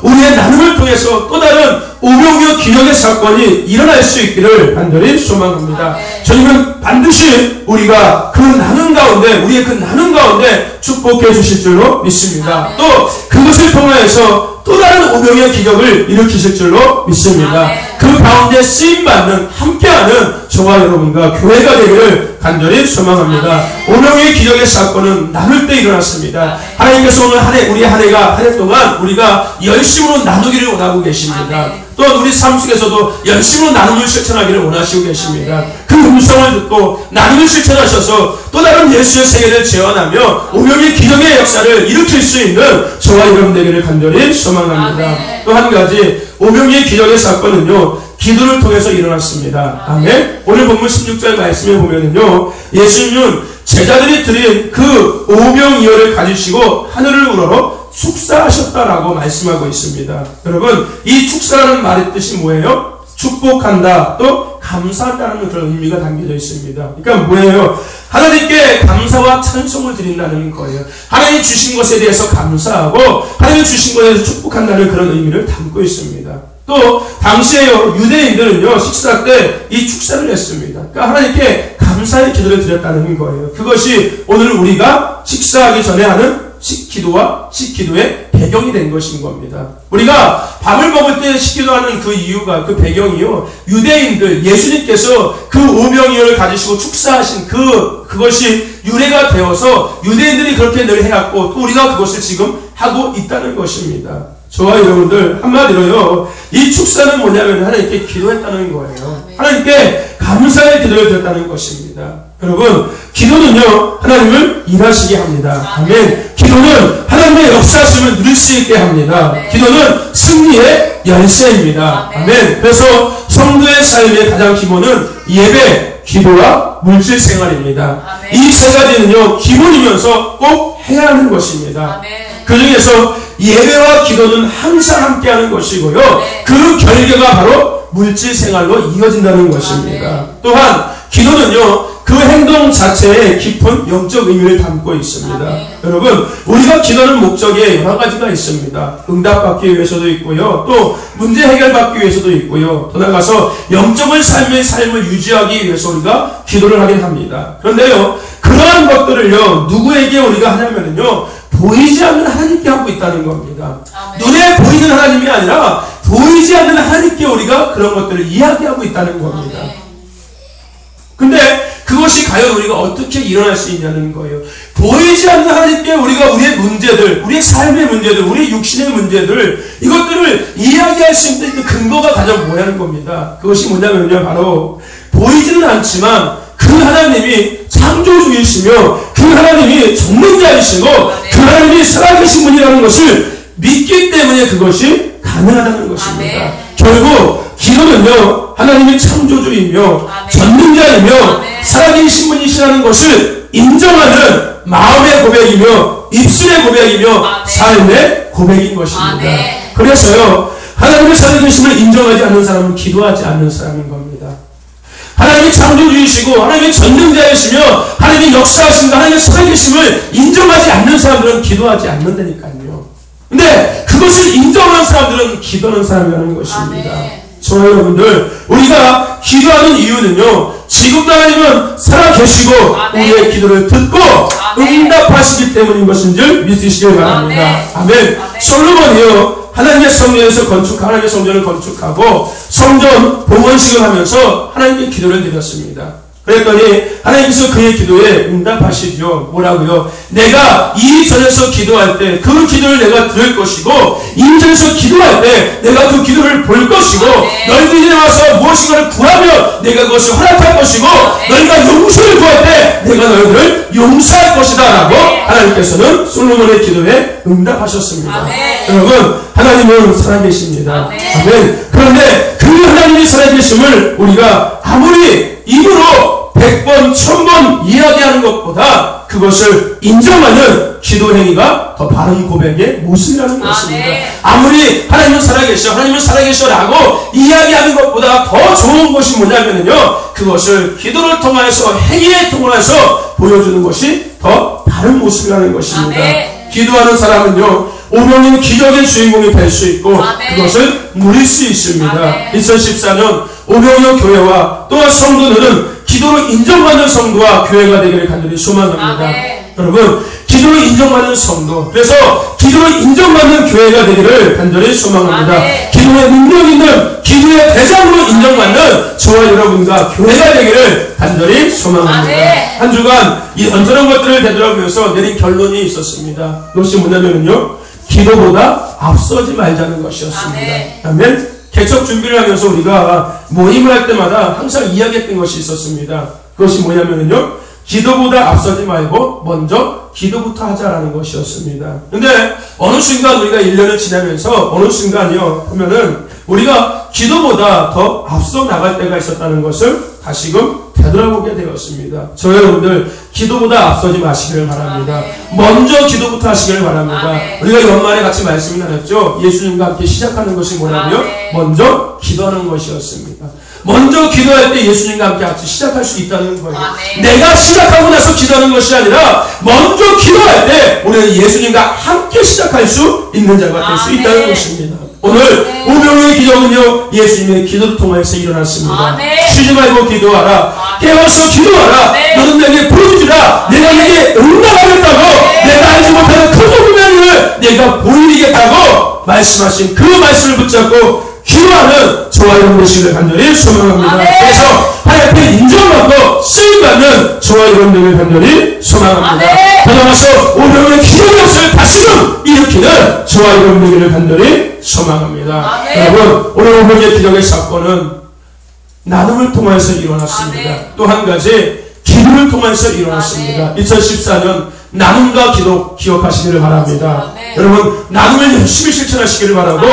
우리의 나눔을 통해서 또 다른 오병이어 기적의 사건이 일어날 수 있기를 간절히 소망합니다. 주님은 반드시 우리가 그 나눔 가운데, 우리의 그 나눔 가운데 축복해 주실 줄로 믿습니다. 또 그것을 통하여서 또 다른 오병이어 기적을 일으키실 줄로 믿습니다. 그 가운데 쓰임받는, 함께하는 저와 여러분과 교회가 되기를 간절히 소망합니다. 오병이어 기적의 사건은 나눌 때 일어났습니다. 하나님께서 오늘 우리 한 해 동안 우리가 열심으로 나누기를 원하고 계십니다. 또 우리 삶 속에서도 열심으로 나눔을 실천하기를 원하시고 계십니다. 그 음성을 듣고 나눔을 실천하셔서 또 다른 예수의 세계를 재현하며 오병이어 기적의 역사를 일으킬 수 있는 저와 여러분 되기를 간절히 소망합니다. 또 한 가지, 오병이어 기적의 사건은요, 기도를 통해서 일어났습니다. 아멘. 오늘 본문 16절 말씀에 보면은요, 예수님은 제자들이 드린 그 오병이어를 가지시고 하늘을 우러러 축사하셨다라고 말씀하고 있습니다. 여러분, 이 축사라는 말의 뜻이 뭐예요? 축복한다, 또 감사한다는 그런 의미가 담겨져 있습니다. 그러니까 뭐예요? 하나님께 감사와 찬송을 드린다는 거예요. 하나님 주신 것에 대해서 감사하고 하나님 주신 것에 대해서 축복한다는 그런 의미를 담고 있습니다. 또 당시에요, 유대인들은요, 식사 때 이 축사를 했습니다. 그러니까 하나님께 감사의 기도를 드렸다는 거예요. 그것이 오늘 우리가 식사하기 전에 하는 식기도의 배경이 된 것인 겁니다. 우리가 밥을 먹을 때 식기도하는 그 이유가, 그 배경이요, 유대인들, 예수님께서 그 오병이어를 가지시고 축사하신 그것이 유래가 되어서 유대인들이 그렇게 늘 해왔고, 또 우리가 그것을 지금 하고 있다는 것입니다. 저와 여러분들, 한마디로요, 이 축사는 뭐냐면 하나님께 기도했다는 거예요. 하나님께 감사의 기도를 드렸다는 것입니다. 여러분, 기도는요, 하나님을 일하시게 합니다. 아멘. 기도는 하나님의 역사하심을 누릴 수 있게 합니다. 기도는 승리의 열쇠입니다. 아멘. 그래서 성도의 삶의 가장 기본은 예배, 기도와 물질 생활입니다. 이 세 가지는요, 기본이면서 꼭 해야 하는 것입니다. 그 중에서 예배와 기도는 항상 함께하는 것이고요, 그 결과가 바로 물질 생활로 이어진다는 것입니다. 또한 기도는요, 그 행동 자체에 깊은 영적 의미를 담고 있습니다. 여러분, 우리가 기도하는 목적에 여러 가지가 있습니다. 응답받기 위해서도 있고요, 또 문제 해결받기 위해서도 있고요, 더 나아가서 영적인 삶을 유지하기 위해서 우리가 기도를 하긴 합니다. 그런데요, 그러한 것들을요, 누구에게 우리가 하냐면요, 보이지 않는 하나님께 하고 있다는 겁니다. 아멘. 눈에 보이는 하나님이 아니라 보이지 않는 하나님께 우리가 그런 것들을 이야기하고 있다는 겁니다. 아멘. 근데 그것이 과연 우리가 어떻게 일어날 수 있냐는 거예요. 보이지 않는 하나님께 우리가 우리의 문제들, 우리의 삶의 문제들, 우리의 육신의 문제들, 이것들을 이야기할 수 있는 근거가 가장 뭐냐는 겁니다. 그것이 뭐냐면요, 바로 보이지는 않지만 그 하나님이 창조주이시며 그 하나님이 전능자이시고 그 하나님이 살아계신 분이라는 것을 믿기 때문에 그것이 가능하다는 것입니다. 아멘. 결국 기도는요, 하나님이 창조주이며 아멘. 전능자이며 아멘. 살아계신 분이시라는 것을 인정하는 마음의 고백이며 입술의 고백이며 아멘. 삶의 고백인 것입니다. 아멘. 그래서요, 하나님의 살아계심을 인정하지 않는 사람은 기도하지 않는 사람인 겁니다. 하나님이 창조주이시고 하나님이 전능자이시며 하나님이 역사하신다, 하나님의 살아계심을 인정하지 않는 사람들은 기도하지 않는다니까요. 근데 그것을 인정하는 사람들은 기도하는 사람이라는 것입니다. 아멘. 저와 여러분들, 우리가 기도하는 이유는요, 지금도 하나님은 살아계시고 아멘. 우리의 기도를 듣고 아멘. 응답하시기 때문인 것인 줄 믿으시길 바랍니다. 아멘. 아멘. 솔로몬이요, 하나님의 성전에서 하나님의 성전을 건축하고 성전 봉헌식을 하면서 하나님께 기도를 드렸습니다. 그랬더니 하나님께서 그의 기도에 응답하시죠. 뭐라고요? 내가 이 전에서 기도할 때 그 기도를 내가 들을 것이고 이 전에서 기도할 때 내가 그 기도를 볼 것이고 너희들이 와서 무엇인가를 구하면 내가 그것을 허락할 것이고 너희가 용서를 구할 때 내가 너희들을 용서할 것이다 라고 하나님께서는 솔로몬의 기도에 응답하셨습니다. 아멘. 여러분, 하나님은 살아계십니다. 아멘. 그런데 그 하나님이 살아계심을 우리가 아무리 입으로 100번, 1000번 이야기하는 것보다 그것을 인정하는 기도 행위가 더 바른 고백의 모습이라는 것입니다. 아무리 하나님은 살아계셔, 하나님은 살아계셔라고 이야기하는 것보다 더 좋은 것이 뭐냐면요, 그것을 기도를 통해서, 행위에 통해서 보여주는 것이 더 바른 모습이라는 것입니다. 아멘. 기도하는 사람은요, 오병인 기적의 주인공이 될 수 있고 아멘. 그것을 누릴 수 있습니다. 아멘. 2014년 오병인 교회와 또한 성도들은 기도로 인정받는 성도와 교회가 되기를 간절히 소망합니다. 아멘. 여러분, 기도로 인정받는 성도, 그래서 기도로 인정받는 교회가 되기를 간절히 소망합니다. 아멘. 기도의 능력 있는 기도의 대장으로 인정받는 저와 여러분과 교회가 되기를 간절히 소망합니다. 아멘. 한 주간 이런저런 것들을 되돌아보면서 내린 결론이 있었습니다. 그것이 뭐냐면요, 기도보다 앞서지 말자는 것이었습니다. 아멘. 개척 준비를 하면서 우리가 모임을 할 때마다 항상 이야기했던 것이 있었습니다. 그것이 뭐냐면요, 기도보다 앞서지 말고 먼저 기도부터 하자라는 것이었습니다. 근데 어느 순간 우리가 1년을 지나면서 어느 순간이요, 보면은 우리가 기도보다 더 앞서 나갈 때가 있었다는 것을 다시금 되돌아보게 되었습니다. 저 여러분들, 기도보다 앞서지 마시기를 바랍니다. 먼저 기도부터 하시기를 바랍니다. 우리가 연말에 같이 말씀을 나눴죠. 예수님과 함께 시작하는 것이 뭐라고요? 먼저 기도하는 것이었습니다. 먼저 기도할 때 예수님과 함께 같이 시작할 수 있다는 거예요. 내가 시작하고 나서 기도하는 것이 아니라 먼저 기도할 때 우리는 예수님과 함께 시작할 수 있는 자가 될 수 있다는 것입니다. 오늘 오병이의 기적은요, 예수님의 기도를 통해서 일어났습니다. 쉬지 말고 기도하라. 깨워서 기도하라. 너는 내게 부르짖으라. 내가 내게 응답하겠다고. 내가 알지 못하는 큰 소금을 내가 보이겠다고 말씀하신 그 말씀을 붙잡고 기도하는 저와 여러분 되시기를 간절히 소망합니다. 그래서 하나님 앞에 인정받고 쓰임받는 저와 여러분 되기를 간절히 소망합니다. 더 나아가서 오병이의 기적의 역사를 다시금 일으키는 저와 여러분 되기를 간절히 소망합니다. 여러분, 오늘 오병이의 기적의 사건은 나눔을 통해서 일어났습니다. 또 한 가지, 기도를 통해서 일어났습니다. 2014년 나눔과 기도 기억하시기를 바랍니다. 여러분, 나눔을 열심히 실천하시기를 바라고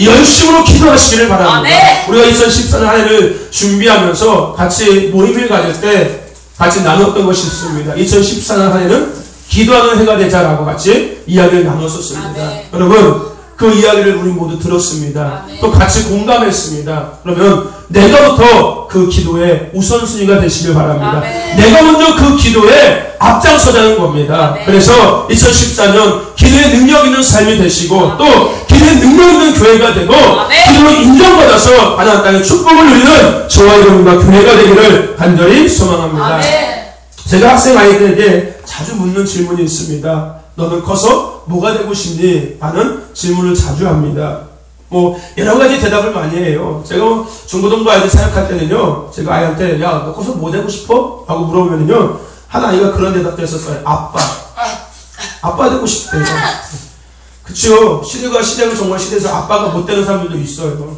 열심으로 기도하시기를 바랍니다. 우리가 2014년 한 해를 준비하면서 같이 모임을 가질 때 같이 나눴던 것이 있습니다. 2014년 한 해는 기도하는 해가 되자라고 같이 이야기를 나눴었습니다. 여러분, 그 이야기를 우리 모두 들었습니다. 또 같이 공감했습니다. 그러면 내가부터 그 기도의 우선순위가 되시길 바랍니다. 내가 먼저 그 기도에 앞장서자는 겁니다. 그래서 2014년 기도의 능력 있는 삶이 되시고 또 기도의 능력 있는 교회가 되고 기도로 인정받아서 하나님 땅의 축복을 누리는 저와 여러분과 교회가 되기를 간절히 소망합니다. 제가 학생 아이들에게 자주 묻는 질문이 있습니다. 너는 커서 뭐가 되고 싶니? 라는 질문을 자주 합니다. 뭐 여러 가지 대답을 많이 해요. 제가 중고등부 아이들 사역할 때는요, 제가 아이한테 야, 너 커서 뭐 되고 싶어? 라고 물어보면요, 한 아이가 그런 대답도 했었어요. 아빠 되고 싶대요. 그쵸? 시대가 정말 시대에서 아빠가 못 되는 사람들도 있어요.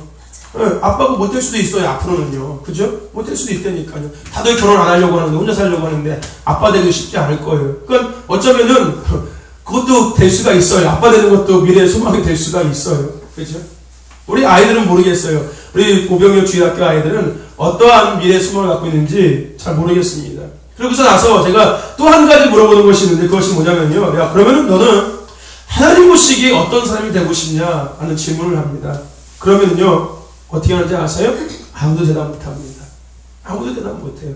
네, 아빠가 못 될 수도 있어요, 앞으로는요. 그죠? 못 될 수도 있다니까요. 다들 결혼 안 하려고 하는데, 혼자 살려고 하는데, 아빠 되기 쉽지 않을 거예요. 그러니까 어쩌면은, 그것도 될 수가 있어요. 아빠 되는 것도 미래의 소망이 될 수가 있어요. 그죠? 우리 아이들은 모르겠어요. 우리 오병이어 주일학교 아이들은 어떠한 미래의 소망을 갖고 있는지 잘 모르겠습니다. 그러고서 나서 제가 또 한 가지 물어보는 것이 있는데, 그것이 뭐냐면요. 야, 그러면은 너는 하나님 보시기에 어떤 사람이 되고 싶냐? 하는 질문을 합니다. 그러면요, 어떻게 하는지 아세요? 아무도 대답 못합니다. 아무도 대답 못해요.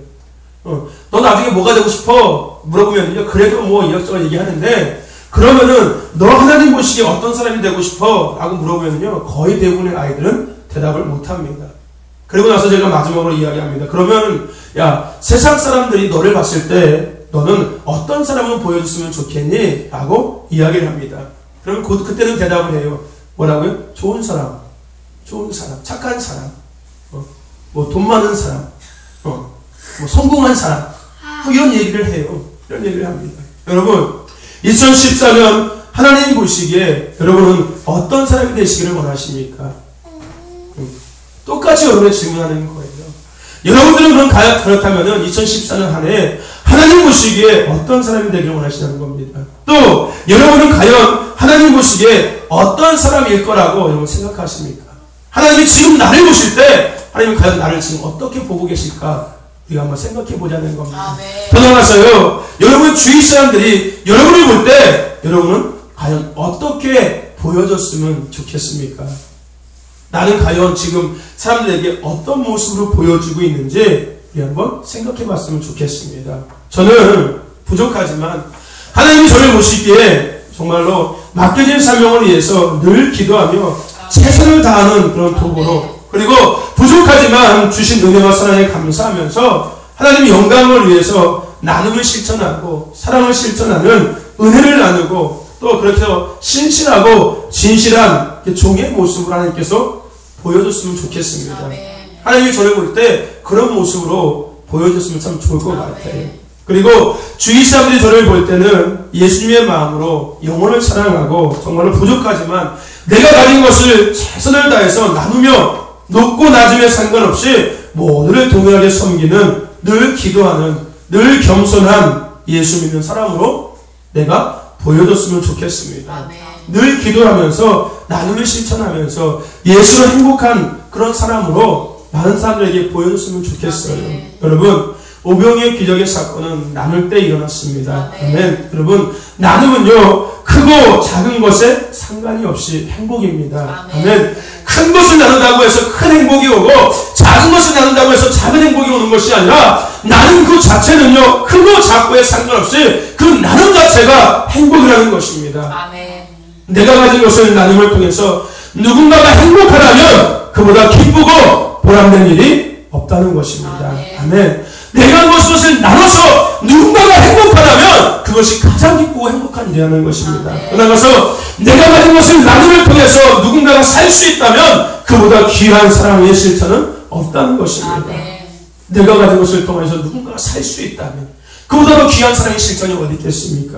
너 나중에 뭐가 되고 싶어? 물어보면요, 그래도 뭐 이것저것 얘기하는데, 그러면은 너 하나님 보시기에 어떤 사람이 되고 싶어? 라고 물어보면요, 거의 대부분의 아이들은 대답을 못합니다. 그리고 나서 제가 마지막으로 이야기합니다. 그러면 야, 세상 사람들이 너를 봤을 때 너는 어떤 사람을 보여줬으면 좋겠니? 라고 이야기를 합니다. 그러면 그때는 대답을 해요. 뭐라고요? 좋은 사람, 착한 사람, 뭐 돈 많은 사람, 뭐 성공한 사람, 뭐 이런 얘기를 해요. 이런 얘기를 합니다. 여러분, 2014년 하나님 보시기에 여러분은 어떤 사람이 되시기를 원하십니까? 똑같이 여러분의 질문하는 거예요. 여러분들은 그렇다면 2014년 한 해 하나님 보시기에 어떤 사람이 되기를 원하시는 겁니다. 또 여러분은 과연 하나님 보시기에 어떤 사람일 거라고 여러분 생각하십니까? 하나님이 지금 나를 보실 때 하나님은 과연 나를 지금 어떻게 보고 계실까? 우리가 한번 생각해 보자는 겁니다. 더 나아가서요, 여러분 주위 사람들이 여러분을 볼 때 여러분은 과연 어떻게 보여줬으면 좋겠습니까? 나는 과연 지금 사람들에게 어떤 모습으로 보여주고 있는지 우리 한번 생각해 봤으면 좋겠습니다. 저는 부족하지만 하나님이 저를 보시기에 정말로 맡겨진 사명을 위해서 늘 기도하며 최선을 다하는 그런 도구로, 그리고 부족하지만 주신 은혜와 사랑에 감사하면서 하나님의 영광을 위해서 나눔을 실천하고 사랑을 실천하는 은혜를 나누고, 또 그렇게 해서 신실하고 진실한 종의 모습을 하나님께서 보여줬으면 좋겠습니다. 하나님이 저를 볼 때 그런 모습으로 보여줬으면 참 좋을 것 같아요. 그리고 주위 사람들이 저를 볼 때는 예수님의 마음으로 영혼을 사랑하고 정말로 부족하지만 내가 가진 것을 최선을 다해서 나누며 높고 낮음에 상관없이 모두를 동일하게 섬기는, 늘 기도하는, 늘 겸손한 예수 믿는 사람으로 내가 보여줬으면 좋겠습니다. 늘 기도하면서 나눔을 실천하면서 예수로 행복한 그런 사람으로 많은 사람들에게 보여줬으면 좋겠어요. 여러분, 오병이어 기적의 사건은 나눌 때 일어났습니다. 아멘. 여러분, 나눔은요, 크고 작은 것에 상관이 없이 행복입니다. 아멘. 큰 것을 나눈다고 해서 큰 행복이 오고, 작은 것을 나눈다고 해서 작은 행복이 오는 것이 아니라, 나눔 그 자체는요, 크고 작고에 상관없이 그 나눔 자체가 행복이라는 것입니다. 아멘. 내가 가진 것을 나눔을 통해서 누군가가 행복하다면 그보다 기쁘고 보람된 일이 없다는 것입니다. 아멘. 내가 무엇을 나눠서 누군가가 행복하다면 그것이 가장 기쁘고 행복한 일이라는 것입니다. 그러나서 내가 가진 것을 나눔을 통해서 누군가가 살 수 있다면 그보다 귀한 사랑의 실천은 없다는 것입니다. 내가 가진 것을 통해서 누군가가 살 수 있다면 그보다 더 귀한 사랑의 실천이 어디 있겠습니까?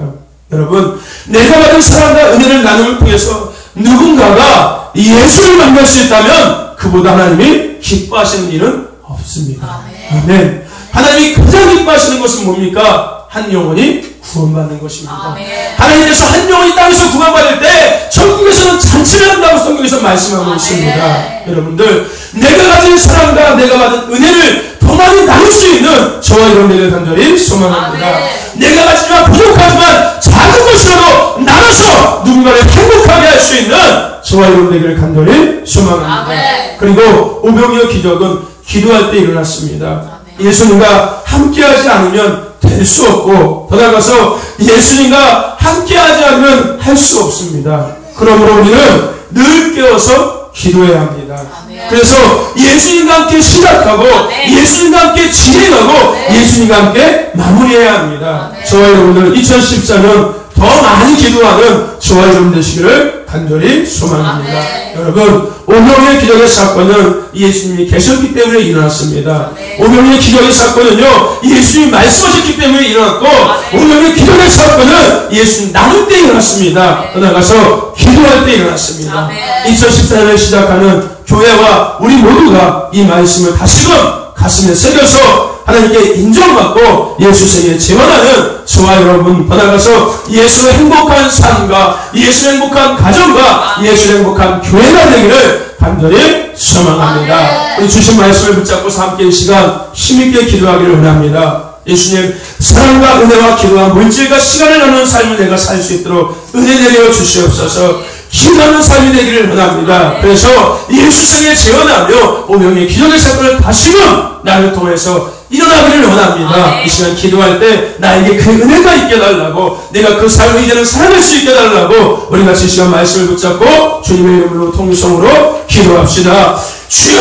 여러분, 내가 받은 사랑과 은혜를 나눔을 통해서 누군가가 예수를 만날 수 있다면 그보다 하나님이 기뻐하시는 일은 없습니다. 아멘. 하나님이 가장 기뻐하시는 것은 뭡니까? 한 영혼이 구원받는 것입니다. 하나님께서 한 영혼이 땅에서 구원받을 때 천국에서는 잔치를 한다고 성경에서 말씀하고 있습니다. 여러분들, 내가 가진 사랑과 내가 받은 은혜를 더 많이 나눌 수 있는 저와 여러분들을 간절히 소망합니다. 내가 가지만 부족하지만 작은 것이라도 나눠서 누군가를 행복하게 할 수 있는 저와 여러분들을 간절히 소망합니다. 그리고 오병이어 기적은 기도할 때 일어났습니다. 예수님과 함께하지 않으면 될 수 없고, 더 나아가서 예수님과 함께하지 않으면 할 수 없습니다. 그러므로 우리는 늘 깨어서 기도해야 합니다. 그래서 예수님과 함께 시작하고 예수님과 함께 진행하고 예수님과 함께 마무리해야 합니다. 저와 여러분들 2014년 더 많이 기도하는 저와 여러분 되시기를 간절히 소망합니다. 여러분, 오병이의 기적의 사건은 예수님이 계셨기 때문에 일어났습니다. 오병이의 기적의 사건은요, 예수님이 말씀하셨기 때문에 일어났고, 오병이의 기적의 사건은 예수님 나눌 때 일어났습니다. 나가서 기도할 때 일어났습니다. 2014년을 시작하는 교회와 우리 모두가 이 말씀을 다시금 가슴에 새겨서 하나님께 인정받고 예수 세계에 재원하는 저와 여러분, 더 나아가서 예수의 행복한 삶과 예수의 행복한 가정과 예수의 행복한 교회가 되기를 간절히 소망합니다. 우리 주신 말씀을 붙잡고서 함께 이 시간 힘있게 기도하기를 원합니다. 예수님, 사랑과 은혜와 기도와 물질과 시간을 나누는 삶을 내가 살 수 있도록 은혜 내려 주시옵소서. 힘나는 삶이 되기를 원합니다. 그래서 예수 세계에 재현하며 오병이의 기적의 사건을 다시금 나를 통해서 일어나기를 원합니다. 이 시간 기도할 때 나에게 그 은혜가 있게 해달라고, 내가 그 삶을 이제는 살아갈 수 있게 해달라고 우리 같이 이 시간 말씀을 붙잡고 주님의 이름으로 통성으로 기도합시다. 주여!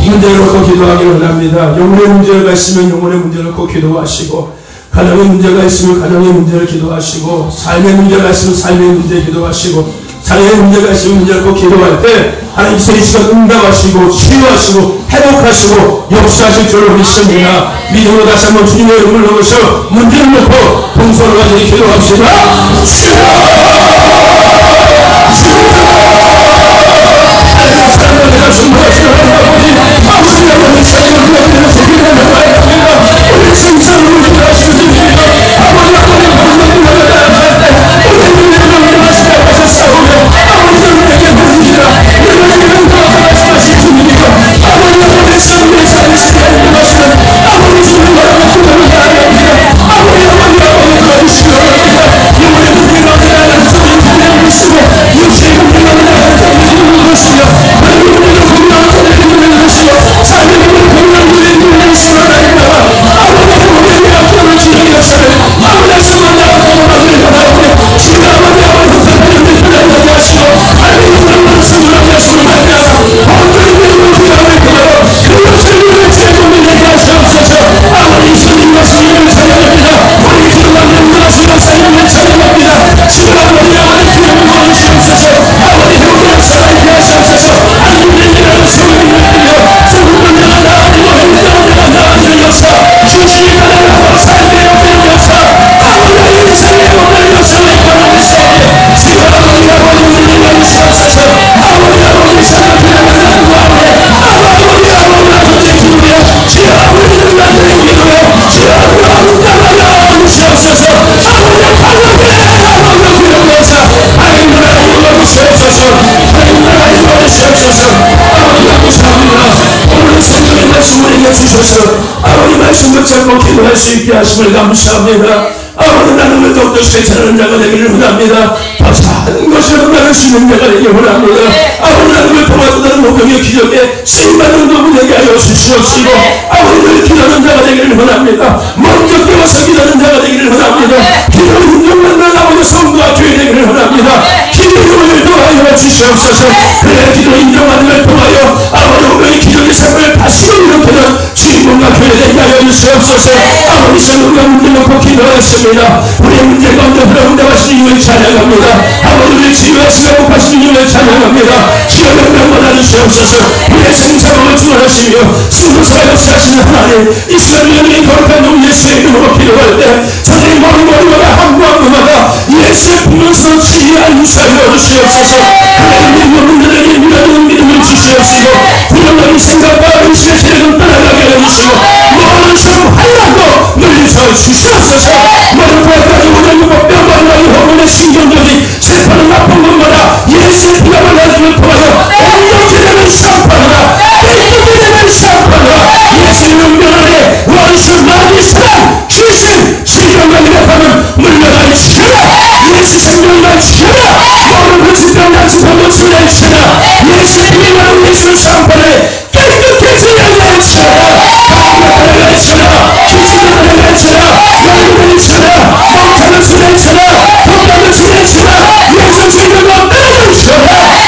문제를 놓고 기도하기를 원합니다. 영혼의 문제가 있으면 영혼의 문제를 놓고 기도하시고, 가정의 문제가 있으면 가정의 문제를 기도하시고, 삶의 문제가 있으면 삶의 문제 기도하시고, 자녀의 문제가 있으면 문제를 놓고 기도할 때 하나님께서 이 시간 응답하시고 치유하시고 회복하시고 역사하실 줄로 믿습니다. 믿음으로 다시 한번 주님의 이름을 넣으셔 문제를 놓고 동서로 가지고 기도합시다. 내가 중보하시는 아버지, 아버지 여러분의 사랑을 위하여 세계를 나가야 우리 생사를 위하시는 주님이여, 아버지 아버지 방법을 나가야 때 우리 믿음을 위하시다 하셨사오며, 아버지 여러분에게 부르시라 여러분에게 말씀하신 주님이여, 아버지 여러분의 삶의 삶의 시간을 위하시는 아버지 주님과 여러분을 나아갑니다. 아버지 아버지 도와주시기 바랍니다. 영혼의 문제가 나가는 주님 주님을 믿으시고 육체의 문제가 나가는 주님을 믿으시며 삶의 문제를 건강하게 해주시고 삶의 문제를 건강하게 해주시고 주시옵소서. 아버지 말씀 붙잡고 기도할 수 있게 하심을 감사합니다. 아버지 나는 더욱더 세차하는 자가 되기를 원합니다. 더 작은 것으로 나갈 수 있는 자가 되기를 원합니다. 아버지 나를 통하고 다른 모병의 기적에 쓰임받는 도구 되게 하여 주시옵시고 아버지를 기도하는 자가 되기를 원합니다. 먼저 깨워서 기도하는 자가 되기를 원합니다. 기도를 인정받는 아버지 성도와 교회 되기를 원합니다. 기도를 도와여 주시옵소서. 그래 기도 인정받는 걸 통하여 아버지 모병의 기적의 삶을 다시금 일으키는 주인공과 교회 되게 하여 주시옵소서. 아버지 성도가 문제 놓고 기도하였습니다. 우리의 문제 가운데 흘러온다하시는 이유를 찬양합니다. 아버지를 치유하시고 복하시는 이유를 찬양합니다. 주여 명령 받아주시옵소서. 우리의 생사복을 주관하시며 승부사가 역사하시는 하나님 이 시간 영원히 거룩한 종 예수의 이름으로 기도할 때 저들의 머리마다 한 마음마다 예수의 분명스러운 치유와 인사하여 주시옵소서. 하나님 믿는 분들에게 믿어주는 믿음을 주시옵시고 불안한 생각과 의심의 세력을 떠나가게 해주시고 모든 시험 하나도 늘리셔 주시옵소서. 모든 것까지 오늘 뼈가 나이 호흡의 신경들이 세포는 나쁜 것마다 예수의 피가 발라짐을 통하여 온전히 되는 샴파나 깨끗이 되는 샴파나 예수의 명령 안에 원수 마귀 사랑 귀신 실경과 미력하면 물러가시라. 예수 생명을 주시라. 모든 불신병 난치병을 주시라. 예수의 피가 예수 샴파에 깨끗해지게 하시라. 가운데 들어가시라. 귀신을 들어가시라. 열매를 쳐라. 멍청을 수레쳐라. 독감을 수레쳐라. 예수 생명과 빼내주시라.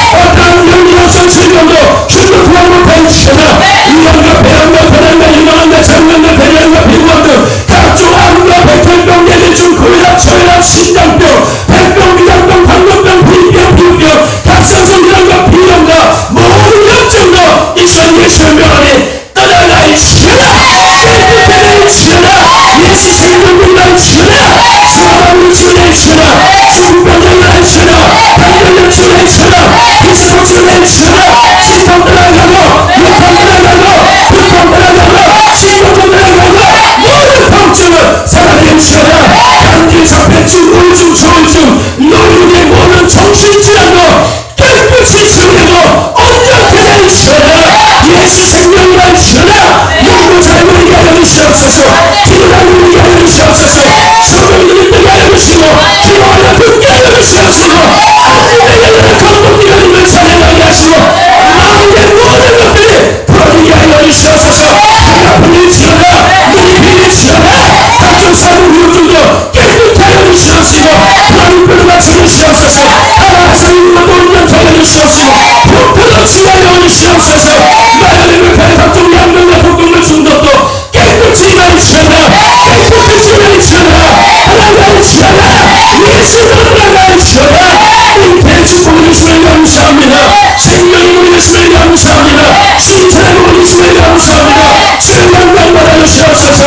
어떤 영리로서 생명도 주도 구원 못한 주시라. 유언과 배양과 고난과 유망한과 장면과 배양과 비구원 등 각종 암과 백혈병 내내중 고혈압 저혈압 신장병 백병 미장병 당뇨병 불병 비병 각성성 질환과 비염과 모든 염증도 이 시간 예수의 명 안에 떠나가시라. 예수 생명을 주라. 사랑을 주라. 중병을 주라. 당뇨를 주라. 비스고 주라. 신통 들어가고 육통 들어가고 불통 들어가고 신통도 들어가고 모든 통증을 사랑을 주라. 감기성 배충 우울증 조울증 노인의 모든 정신질환도 깨끗이 주려고 온전히 주라. 예수 생명을 주라. 영구 삶을 위하여 주시옵소서. 기도하는 우리 하여 주시옵소서. 성령님을 뜨게 하여 주시고 기도하여 듣게 하여 주시옵시고 하나님의 영혼을 건복되게 하는 찬양하게 하시고 마음의 모든 것들이 풀어지게 하여 주시옵소서. 배가 풀릴 지어라. 눈이 비릴 지어라. 각종 사는 우울증도 깨끗게 하여 주시옵시고 하나님 뼈를 맞춰 주시옵소서. 하나님의 인물도 온전히 하여 주시옵시고 폭포도 치하여 주시옵소서. 마약을 배 각종 양면과 독극물 중독도 깨끗이 말이시라. 깨끗이 말이시라. 하나님이시라. 예수를 말이시라. 인태 축복을 주시면 감사합니다. 생명이 우리 예수를 감사합니다. 신천하고 우리 예수를 감사합니다. 주님만 받아주시옵소서.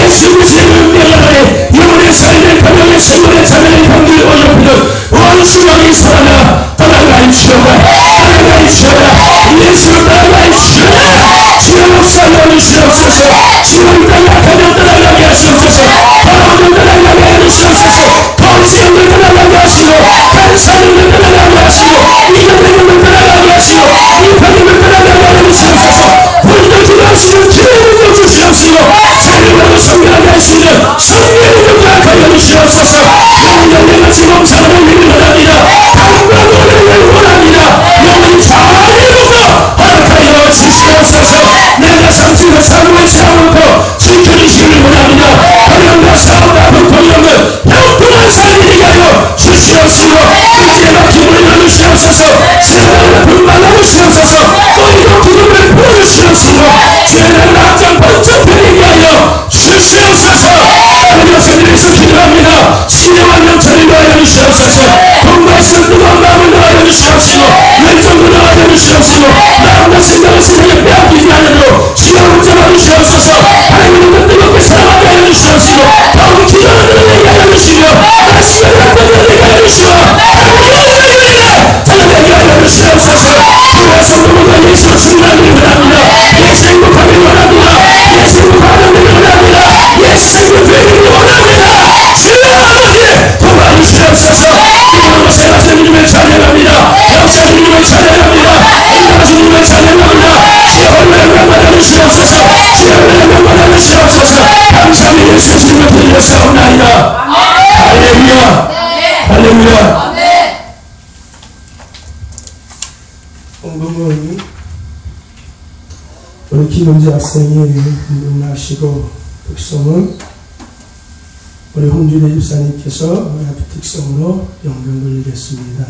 예수 그리스도의 명령하에 영혼의 살인의 가명의 생명의 자녀의 형들을 어렵히는 원수령이 살아나 떠나가이시오라. 예수를 떠나가이시오라. 주여 목사여 주시옵소서. 주님을 떠나가며 떠나가게 하시옵소서. 더러운 떠나가게 하시옵소서. 통신을 떠나가게 하시고 간사님을 떠나가게 하시고 이겨내님을 떠나가게 하시고 이편님을 떠나가게 하시옵소서. 불도 기도하시는 기도를 주시옵시고 살림하고 성결하게 하시는 성령을 허락하여 주시옵소서. 영원히 같이 몸사람을 믿는 원합니다. 강구하는 원합니다. 영원히 잘해보고 허락하여 주시옵소서. 내가 삼층과 사고의 세워놓고 지켜주시기를 원합니다. 건강과 싸움과 불통령을 평등한 삶이 하여 주시옵시고 이제와 기분을 나누시옵소서. 세상을 분만하고 주시옵소서. 또이도 기름을 부어주시옵시고 죄는 낙장 번쩍되게 하여 주시옵소서. 하나님 여성들에서 기도합니다. 신령한 영천을 더하여 주시옵소서. 공부하시는 뜨거운 마음을 더하여 주시옵시고 왼쪽을 더하여 주시옵시고 마음과 생각을 세상에 빼앗기지 않으므로 지혜를 잡아주시옵소서. 하나님을 뜨겁게 사랑하게 하여 주시옵시고 더욱 기도하는 들에게 하여 주시며 말씀을 받는 들에게 하여 주시고 하나님을 찾아내게 하여 주시옵소서. 주의 성도들과 예수로 승리하기를 원합니다. 예수 행복하기를 원합니다. 예수 행복하기를 원합니다. 예수 생명되기를 원합니다. 주의 아버지 도와주시옵소서. 기도하고 생각하는 이름을 찬양합니다. 역사하는 이름을 찬양합니다. 인도하시는 이름을 찬양합니다. 주의 얼마나 받아주시옵소서. 주의 하나님 받아주시옵소서. 감사합니다. 예수 이름으로 드리옵사옵나이다. 할렐루야. 할렐루야. 헌금은 우리 김은재 학생이 헌금하시고 특성은 우리 홍준혜 집사님께서 특성으로 연금 돌리겠습니다.